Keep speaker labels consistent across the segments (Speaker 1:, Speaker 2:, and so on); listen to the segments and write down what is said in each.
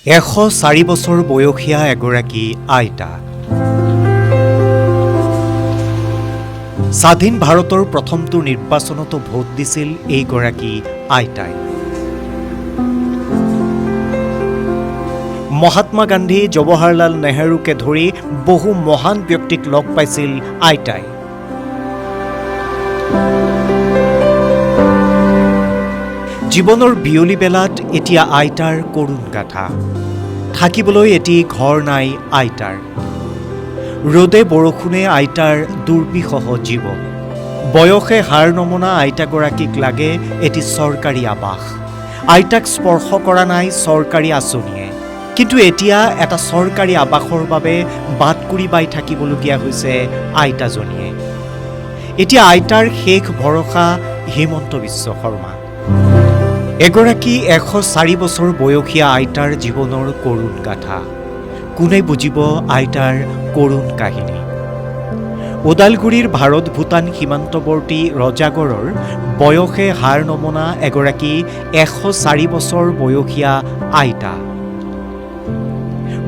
Speaker 1: 104 বছৰ বয়সীয়া এগৰাকী আইতা। স্বাধীন ভাৰতৰ প্ৰথমটো নিৰ্বাচনতো ভোট দিছিল এইগৰাকী আইতাই। মহাত্মা গান্ধী, জৱাহৰলাল নেহৰুকে ধৰি বহু মহান ব্যক্তিক লগ পাইছিল আইতাই। জীৱনৰ বিয়লি বেলাত এতিয়া আইতাৰ কৰুণ গাথা। থাকিবলৈ এটি ঘৰ নাই আইতাৰ। ৰ'দে বৰষুণে আইতাৰ দুৰ্বিষহ জীৱন। বয়সে হাৰ নমনা আইতাগৰাকীক লাগে এটি চৰকাৰী আৱাস। আইতাক স্পৰ্শ কৰা নাই চৰকাৰী আঁচনিয়ে। কিন্তু এতিয়া এটা চৰকাৰী আৱাসৰ বাবে বাটকুৰি বাই থাকিবলগীয়া হৈছে আইতাজনীয়ে। এতিয়া আইতাৰ শেষ ভৰসা হিমন্ত বিশ্ব শৰ্মা। এগৰাকী 104 বছৰ বয়সীয়া আইতাৰ জীৱনৰ কৰুণ গাথা। কোনে বুজিব আইতাৰ কৰুণ কাহিনী? ওদালগুৰিৰ ভাৰত-ভূটান সীমান্তৱৰ্তী ৰজাগড়ৰ বয়সে হাৰ নমনা এগৰাকী 104 বছৰ বয়সীয়া আইতা।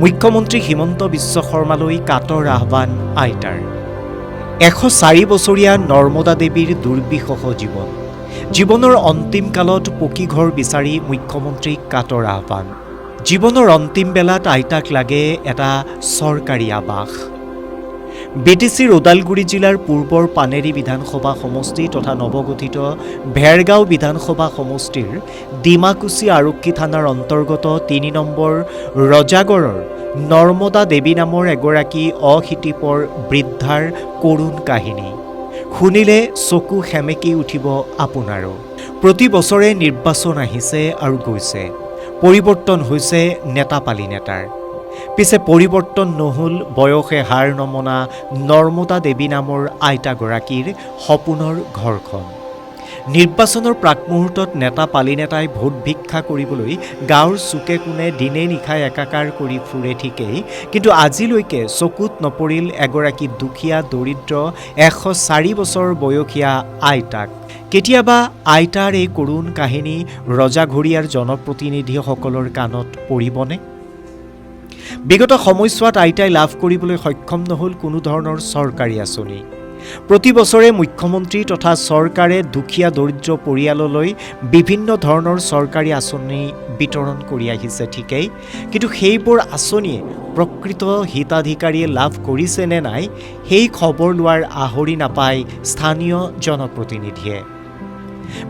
Speaker 1: মুখ্যমন্ত্ৰী হিমন্ত বিশ্ব শৰ্মালৈ কাতৰ আহ্বান আইতাৰ। 104 বছৰীয়া নৰ্মদা দেৱীৰ দুৰ্বিষহ জীৱন। জীৱনৰ অন্তিম কালত পকী ঘৰ বিচাৰি মুখ্যমন্ত্ৰীক কাতৰ আহ্বান। জীৱনৰ অন্তিম বেলাত আইতাক লাগে এটা চৰকাৰী আৱাস। বিটিচিৰ ওদালগুৰি জিলাৰ পূৰ্বৰ পানেৰী বিধানসভা সমষ্টি তথা নৱগঠিত ভেৰগাঁও বিধানসভা সমষ্টিৰ ডিমাকুচি আৰক্ষী থানাৰ অন্তৰ্গত 3 নম্বৰ ৰজাগড়ৰ নৰ্মদা দেৱী নামৰ এগৰাকী অশীতিপৰ বৃদ্ধাৰ কৰুণ কাহিনী শুনিলে চকু সেমেকি উঠিব আপোনাৰো। প্ৰতি বছৰে নিৰ্বাচন আহিছে আৰু গৈছে। পৰিৱৰ্তন হৈছে নেতাপালি নেতাৰ। পিছে পৰিৱৰ্তন নহ'ল বয়সে হাৰ নমনা নৰ্মদা দেৱী নামৰ আইতাগৰাকীৰ সপোনৰ ঘৰখন। নিৰ্বাচনৰ প্ৰাকমুহূৰ্তত নেতা পালি নেতাই ভোট ভিক্ষা কৰিবলৈ গাঁৱৰ চুকে কোণে দিনে নিশাই একাকাৰ কৰি ফুৰে ঠিকেই, কিন্তু আজিলৈকে চকুত নপৰিল এগৰাকী দুখীয়া দৰিদ্ৰ 104 বছৰ বয়সীয়া আইতাক। কেতিয়াবা আইতাৰ এই কৰুণ কাহিনী ৰজাঘৰীয়াৰ জনপ্ৰতিনিধিসকলৰ কাণত পৰিবনে? বিগত সময়ছোৱাত আইতাই লাভ কৰিবলৈ সক্ষম নহ'ল কোনো ধৰণৰ চৰকাৰী আঁচনি। প্ৰতি বছৰে মুখ্যমন্ত্ৰী তথা চৰকাৰে দুখীয়া দৰিদ্ৰ পৰিয়াললৈ বিভিন্ন ধৰণৰ চৰকাৰী আঁচনি বিতৰণ কৰি আহিছে ঠিকেই, কিন্তু সেইবোৰ আঁচনিয়ে প্ৰকৃত হিতাধিকাৰীয়ে লাভ কৰিছে নে নাই সেই খবৰ লোৱাৰ আহৰি নাপায় স্থানীয় জনপ্ৰতিনিধিয়ে।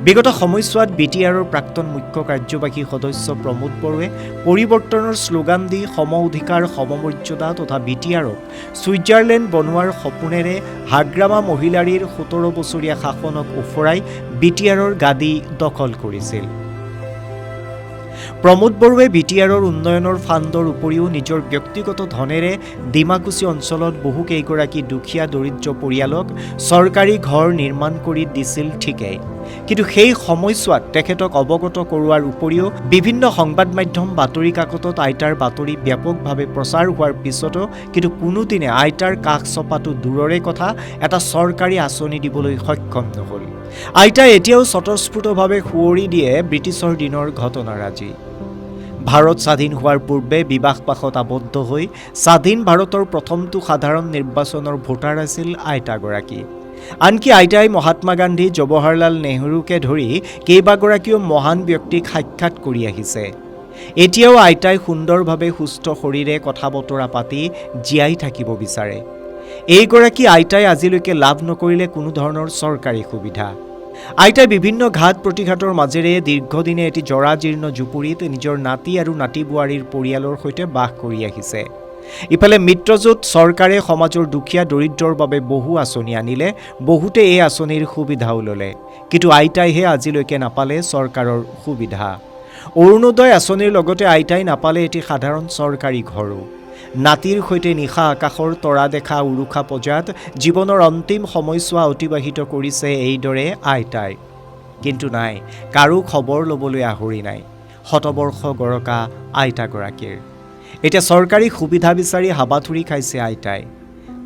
Speaker 1: বিগত সময়ছোৱাত BTRৰ প্ৰাক্তন মুখ্য কাৰ্যবাহী সদস্য প্ৰমোদ বড়োৱে পৰিৱৰ্তনৰ শ্লোগান দি সম অধিকাৰ সমমৰ্যাদা তথা BTRক ছুইজাৰলেণ্ড বনোৱাৰ সপোনেৰে হাগ্ৰামা মহিলাৰীৰ 17 বছৰীয়া শাসনক ওফৰাই BTRৰ গাদী দখল কৰিছিল। প্ৰমোদ বড়োৱে BTRৰ উন্নয়নৰ ফাণ্ডৰ উপৰিও নিজৰ ব্যক্তিগত ধনেৰে ডিমাকুচি অঞ্চলত বহু কেইগৰাকী দুখীয়া দৰিদ্ৰ পৰিয়ালক চৰকাৰী ঘৰ নিৰ্মাণ কৰি দিছিল ঠিকেই, কিন্তু সেই সময়ছোৱাত তেখেতক অৱগত কৰোৱাৰ উপৰিও বিভিন্ন সংবাদ মাধ্যম বাতৰি কাকতত আইতাৰ বাতৰি ব্যাপকভাৱে প্ৰচাৰ হোৱাৰ পিছতো কিন্তু কোনোদিনে আইতাৰ কাষ চপাটো দূৰৰে কথা এটা চৰকাৰী আঁচনি দিবলৈ সক্ষম নহ'ল। আইতাই এতিয়াও স্বতঃস্ফূৰ্তভাৱে সুঁৱৰি দিয়ে ব্ৰিটিছৰ দিনৰ ঘটনাৰাজি। ভাৰত স্বাধীন হোৱাৰ পূৰ্বে বিবাহপাশত আবদ্ধ হৈ স্বাধীন ভাৰতৰ প্ৰথমটো সাধাৰণ নিৰ্বাচনৰ ভোটাৰ আছিল আইতাগৰাকী। আনকি আইতাই মহাত্মা গান্ধী, জৱাহৰলাল নেহৰুকে ধৰি কেইবাগৰাকীও মহান ব্যক্তিক সাক্ষাৎ কৰি আহিছে। এতিয়াও আইতাই সুন্দৰভাৱে সুস্থ শৰীৰে কথা বতৰা পাতি জীয়াই থাকিব বিচাৰে। এইগৰাকী আইতাই আজিলৈকে লাভ নকৰিলে কোনো ধৰণৰ চৰকাৰী সুবিধা। আইতাই বিভিন্ন ঘাত প্ৰতিঘাতৰ মাজেৰে দীৰ্ঘদিনে এটি জৰাজীৰ্ণ জুপুৰিত নিজৰ নাতি আৰু নাতি বোৱাৰীৰ পৰিয়ালৰ সৈতে বাস কৰি আহিছে। ইফালে মিত্ৰজোঁট চৰকাৰে সমাজৰ দুখীয়া দৰিদ্ৰৰ বাবে বহু আঁচনি আনিলে, বহুতে এই আঁচনিৰ সুবিধাও ল'লে, কিন্তু আইতাইহে আজিলৈকে নাপালে চৰকাৰৰ সুবিধা। অৰুণোদয় আঁচনিৰ লগতে আইতাই নাপালে এটি সাধাৰণ চৰকাৰী ঘৰো। নাতিৰ সৈতে নিশা আকাশৰ তৰা দেখা উৰুষা পৰ্যায়ত জীৱনৰ অন্তিম সময়ছোৱা অতিবাহিত কৰিছে এইদৰে আইতাই। কিন্তু নাই, কাৰো খবৰ ল'বলৈ আহৰি নাই শতবৰ্ষ গৰকা আইতাগৰাকীৰ। এতিয়া চৰকাৰী সুবিধা বিচাৰি হাবাথুৰি খাইছে আইতাই।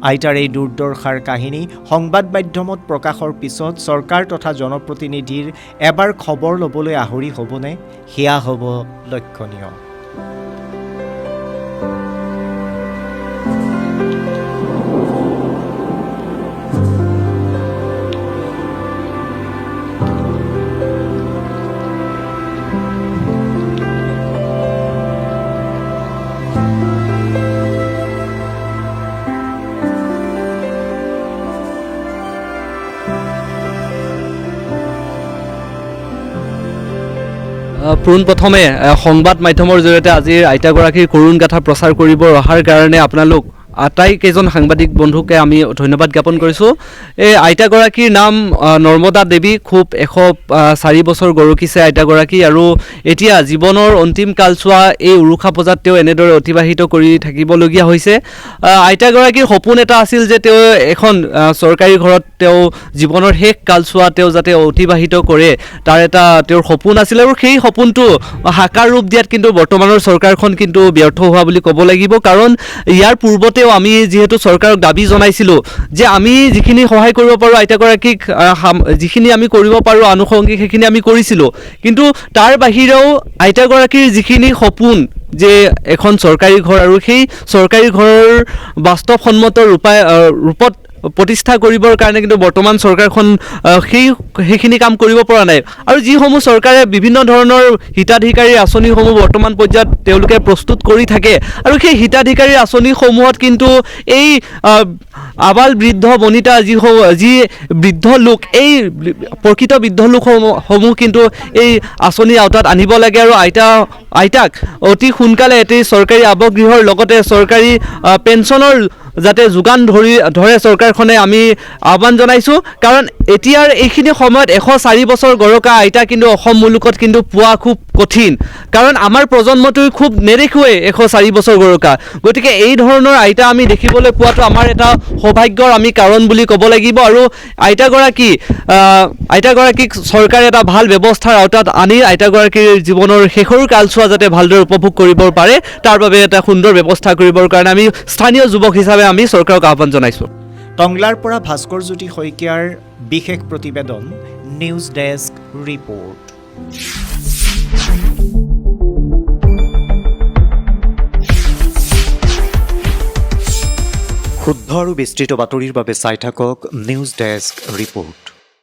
Speaker 1: আইতাৰ এই দুৰ্দশাৰ কাহিনী সংবাদ মাধ্যমত প্ৰকাশৰ পিছত চৰকাৰ তথা জনপ্ৰতিনিধিৰ এবাৰ খবৰ ল'বলৈ আহৰি হ'বনে? সেয়া হ'ব লক্ষণীয়।
Speaker 2: পোনপ্ৰথমে সংবাদ মাধ্যমৰ জৰিয়তে আজিৰ আইতাগৰাকীৰ কৰুণ গাথা প্ৰচাৰ কৰিব অহাৰ কাৰণে আপোনালোক আটাইকেইজন সাংবাদিক বন্ধুকে আমি ধন্যবাদ জ্ঞাপন কৰিছোঁ। এই আইতাগৰাকীৰ নাম নৰ্মদা দেৱী। খুব 104 বছৰ গৰকিছে আইতাগৰাকী, আৰু এতিয়া জীৱনৰ অন্তিম কালছোৱা এই উৰুষা পূজাত তেওঁ এনেদৰে অতিবাহিত কৰি থাকিবলগীয়া হৈছে। আইতাগৰাকীৰ সপোন এটা আছিল যে তেওঁ এখন চৰকাৰী ঘৰত তেওঁ জীৱনৰ শেষ কালছোৱা তেওঁ যাতে অতিবাহিত কৰে, তাৰ এটা তেওঁৰ সপোন আছিল, আৰু সেই সপোনটো সাকাৰ ৰূপ দিয়াত কিন্তু বৰ্তমানৰ চৰকাৰখন কিন্তু ব্যৰ্থ হোৱা বুলি ক'ব লাগিব। কাৰণ ইয়াৰ পূৰ্বতেও আমি যিহেতু চৰকাৰক দাবী জনাইছিলোঁ যে আমি যিখিনি সহায় কৰিব পাৰোঁ আইতাগৰাকীক, যিখিনি আমি কৰিব পাৰোঁ আনুষংগিক সেইখিনি আমি কৰিছিলোঁ, কিন্তু তাৰ বাহিৰেও আইতাগৰাকীৰ যিখিনি সপোন যে এখন চৰকাৰী ঘৰ, আৰু সেই চৰকাৰী ঘৰৰ বাস্তৱসন্মত ৰূপত প্ৰতিষ্ঠা কৰিবৰ কাৰণে কিন্তু বৰ্তমান চৰকাৰখন সেইখিনি কাম কৰিব পৰা নাই। আৰু যিসমূহ চৰকাৰে বিভিন্ন ধৰণৰ হিতাধিকাৰী আঁচনিসমূহ বৰ্তমান পৰ্যায়ত তেওঁলোকে প্ৰস্তুত কৰি থাকে, আৰু সেই হিতাধিকাৰী আঁচনিসমূহত কিন্তু এই আবাল বৃদ্ধ বনিতা যি বৃদ্ধ লোক, এই প্ৰকৃত বৃদ্ধ লোকসমূহ কিন্তু এই আঁচনিৰ আওতাত আনিব লাগে, আৰু আইতাক অতি সোনকালে এটি চৰকাৰী আৱাসগৃহৰ লগতে চৰকাৰী পেঞ্চনৰ যাতে যোগান ধৰে চৰকাৰখনে আমি আহ্বান জনাইছোঁ। কাৰণ এতিয়াৰ এইখিনি সময়ত 104 বছৰ গৰকা আইতা কিন্তু অসম মুলুকত কিন্তু পোৱা খুব কঠিন, কাৰণ আমাৰ প্ৰজন্মটোৱে খুব নেদেখোৱেই 104 বছৰ গৰকা। গতিকে এই ধৰণৰ আইতা আমি দেখিবলৈ পোৱাটো আমাৰ এটা সৌভাগ্যৰ আমি কাৰণ বুলি ক'ব লাগিব। আৰু আইতাগৰাকীক চৰকাৰে এটা ভাল ব্যৱস্থাৰ আওতাত আনি আইতাগৰাকীৰ জীৱনৰ শেষৰ কালছোৱা যাতে ভালদৰে উপভোগ কৰিব পাৰে, তাৰ বাবে এটা সুন্দৰ ব্যৱস্থা কৰিবৰ কাৰণে আমি স্থানীয় যুৱক হিচাপে আমি চৰকাৰক আহ্বান জনাইছোঁ।
Speaker 1: টংলাৰ পৰা ভাস্কৰ জ্যোতি শইকীয়াৰ বিশেষ প্ৰতিবেদন, নিউজ ডেস্ক ৰিপৰ্ট। শুদ্ধ আৰু বিস্তৃত বাতৰিৰ বাবে চাই থাকক নিউজ ডেস্ক ৰিপৰ্ট।